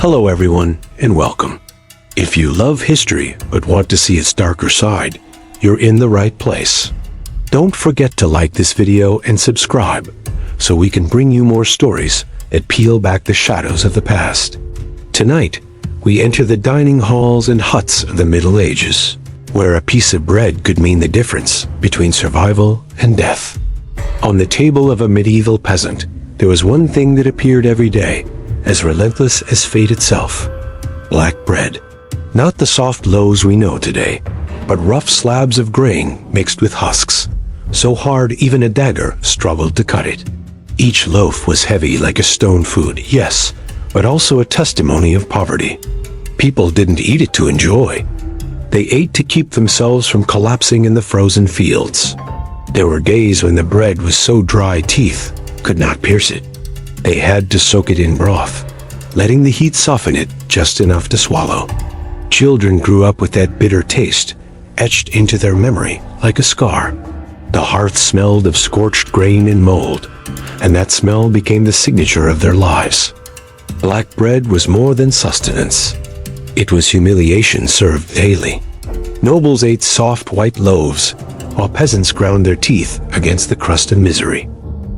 Hello everyone, and welcome. If you love history but want to see its darker side, you're in the right place. Don't forget to like this video and subscribe so we can bring you more stories that peel back the shadows of the past. Tonight, we enter the dining halls and huts of the Middle Ages, where a piece of bread could mean the difference between survival and death. On the table of a medieval peasant, there was one thing that appeared every day, as relentless as fate itself: black bread. Not the soft loaves we know today, but rough slabs of grain mixed with husks, so hard even a dagger struggled to cut it. Each loaf was heavy like a stone food, yes, but also a testimony of poverty. People didn't eat it to enjoy. They ate to keep themselves from collapsing in the frozen fields. There were days when the bread was so dry teeth could not pierce it. They had to soak it in broth, letting the heat soften it just enough to swallow. Children grew up with that bitter taste etched into their memory like a scar. The hearth smelled of scorched grain and mold, and that smell became the signature of their lives. Black bread was more than sustenance. It was humiliation served daily. Nobles ate soft white loaves, while peasants ground their teeth against the crust of misery.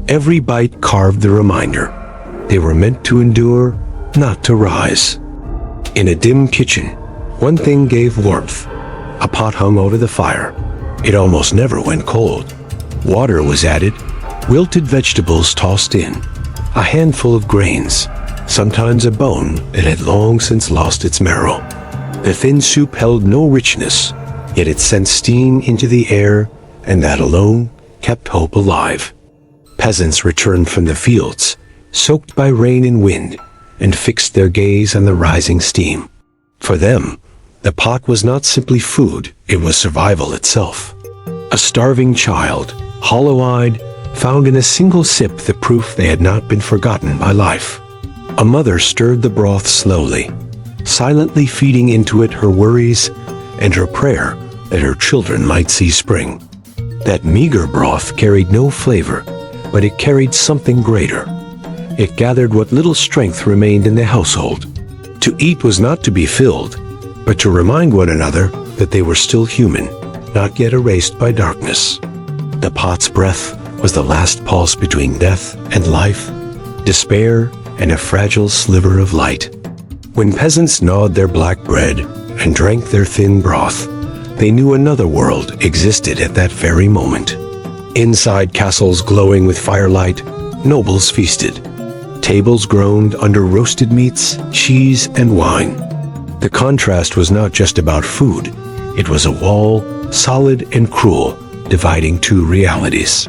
Every bite carved the reminder: they were meant to endure, not to rise. In a dim kitchen, one thing gave warmth: a pot hung over the fire. It almost never went cold. Water was added, wilted vegetables tossed in, a handful of grains, sometimes a bone that had long since lost its marrow. The thin soup held no richness, yet it sent steam into the air, and that alone kept hope alive. Peasants returned from the fields, soaked by rain and wind, and fixed their gaze on the rising steam. For them, the pot was not simply food, it was survival itself. A starving child, hollow-eyed, found in a single sip the proof they had not been forgotten by life. A mother stirred the broth slowly, silently feeding into it her worries and her prayer that her children might see spring. That meager broth carried no flavor, but it carried something greater. It gathered what little strength remained in the household. To eat was not to be filled, but to remind one another that they were still human, not yet erased by darkness. The pot's breath was the last pulse between death and life, despair and a fragile sliver of light. When peasants gnawed their black bread and drank their thin broth, they knew another world existed at that very moment. Inside castles glowing with firelight, nobles feasted. Tables groaned under roasted meats, cheese, and wine. The contrast was not just about food. It was a wall, solid and cruel, dividing two realities.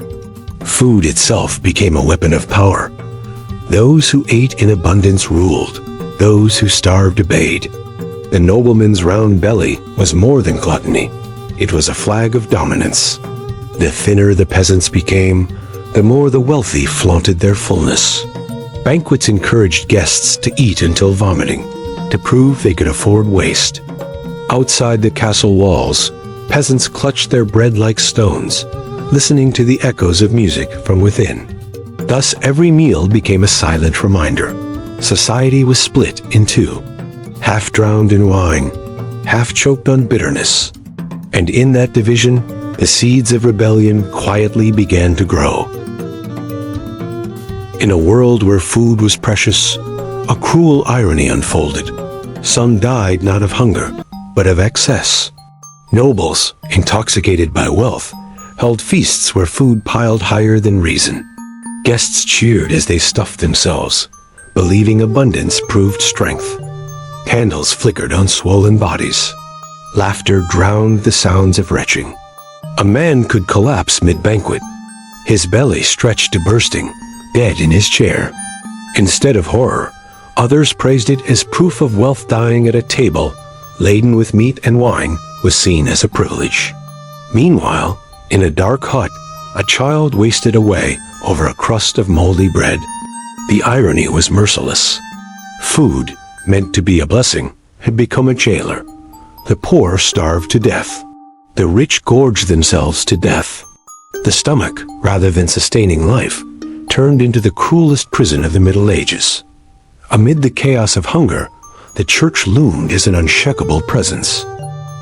Food itself became a weapon of power. Those who ate in abundance ruled. Those who starved obeyed. The nobleman's round belly was more than gluttony. It was a flag of dominance. The thinner the peasants became, the more the wealthy flaunted their fullness. Banquets encouraged guests to eat until vomiting, to prove they could afford waste. Outside the castle walls, peasants clutched their bread like stones, listening to the echoes of music from within. Thus every meal became a silent reminder. Society was split in two, half drowned in wine, half choked on bitterness. And in that division, the seeds of rebellion quietly began to grow. In a world where food was precious, a cruel irony unfolded. Some died not of hunger, but of excess. Nobles, intoxicated by wealth, held feasts where food piled higher than reason. Guests cheered as they stuffed themselves, believing abundance proved strength. Candles flickered on swollen bodies. Laughter drowned the sounds of retching. A man could collapse mid-banquet, his belly stretched to bursting, dead in his chair. Instead of horror, others praised it as proof of wealth. Dying at a table laden with meat and wine was seen as a privilege. Meanwhile, in a dark hut, a child wasted away over a crust of moldy bread. The irony was merciless. Food, meant to be a blessing, had become a jailer. The poor starved to death. The rich gorged themselves to death. The stomach, rather than sustaining life, turned into the cruelest prison of the Middle Ages. Amid the chaos of hunger, the church loomed as an unshakable presence.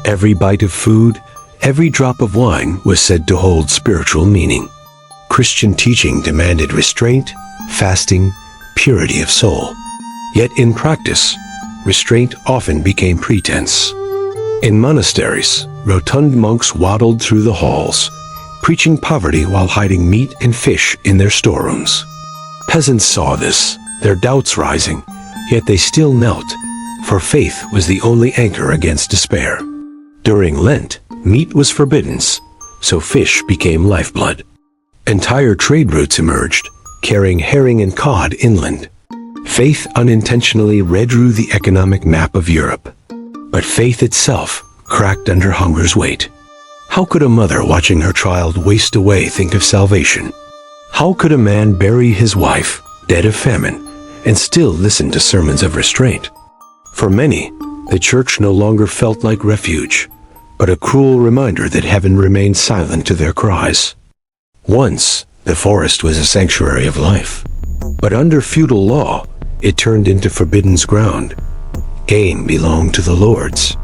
Every bite of food, every drop of wine was said to hold spiritual meaning. Christian teaching demanded restraint, fasting, purity of soul. Yet in practice, restraint often became pretense. In monasteries, rotund monks waddled through the halls, preaching poverty while hiding meat and fish in their storerooms. Peasants saw this, their doubts rising, yet they still knelt, for faith was the only anchor against despair. During Lent, meat was forbidden, so fish became lifeblood. Entire trade routes emerged, carrying herring and cod inland. Faith unintentionally redrew the economic map of Europe. But faith itself cracked under hunger's weight. How could a mother watching her child waste away think of salvation? How could a man bury his wife, dead of famine, and still listen to sermons of restraint? For many, the church no longer felt like refuge, but a cruel reminder that heaven remained silent to their cries. Once, the forest was a sanctuary of life, but under feudal law, it turned into forbidden ground. Game belonged to the lords.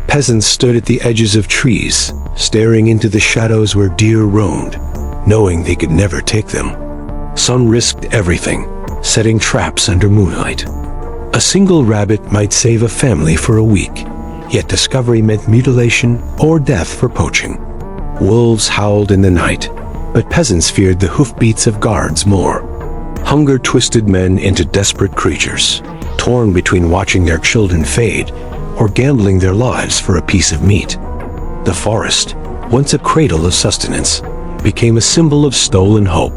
Peasants stood at the edges of trees, staring into the shadows where deer roamed, knowing they could never take them. Some risked everything, setting traps under moonlight. A single rabbit might save a family for a week, yet discovery meant mutilation or death for poaching. Wolves howled in the night, but peasants feared the hoofbeats of guards more. Hunger twisted men into desperate creatures, torn between watching their children fade or gambling their lives for a piece of meat. The forest, once a cradle of sustenance, became a symbol of stolen hope,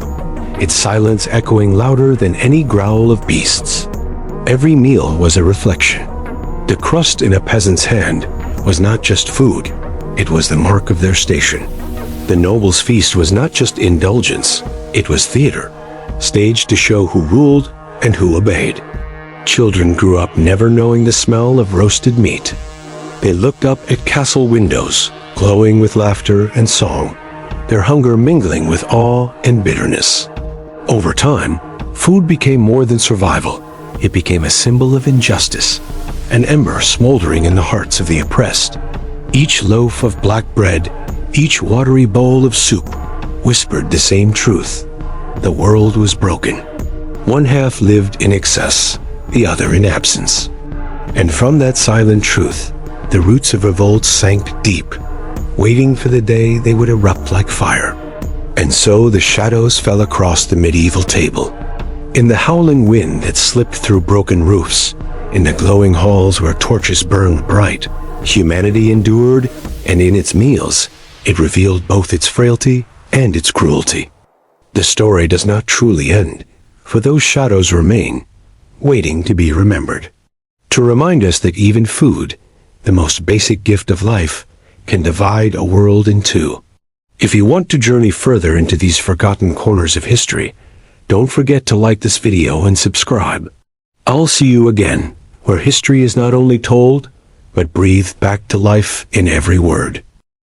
its silence echoing louder than any growl of beasts. Every meal was a reflection. The crust in a peasant's hand was not just food, it was the mark of their station. The noble's feast was not just indulgence, it was theater, staged to show who ruled and who obeyed. Children grew up never knowing the smell of roasted meat. They looked up at castle windows, glowing with laughter and song, their hunger mingling with awe and bitterness. Over time, food became more than survival. It became a symbol of injustice, an ember smoldering in the hearts of the oppressed. Each loaf of black bread, each watery bowl of soup, whispered the same truth. The world was broken. One half lived in excess, the other in absence. And from that silent truth, the roots of revolt sank deep, waiting for the day they would erupt like fire. And so the shadows fell across the medieval table. In the howling wind that slipped through broken roofs, in the glowing halls where torches burned bright, humanity endured, and in its meals, it revealed both its frailty and its cruelty. The story does not truly end, for those shadows remain, waiting to be remembered. To remind us that even food, the most basic gift of life, can divide a world in two. If you want to journey further into these forgotten corners of history, don't forget to like this video and subscribe. I'll see you again, where history is not only told, but breathed back to life in every word.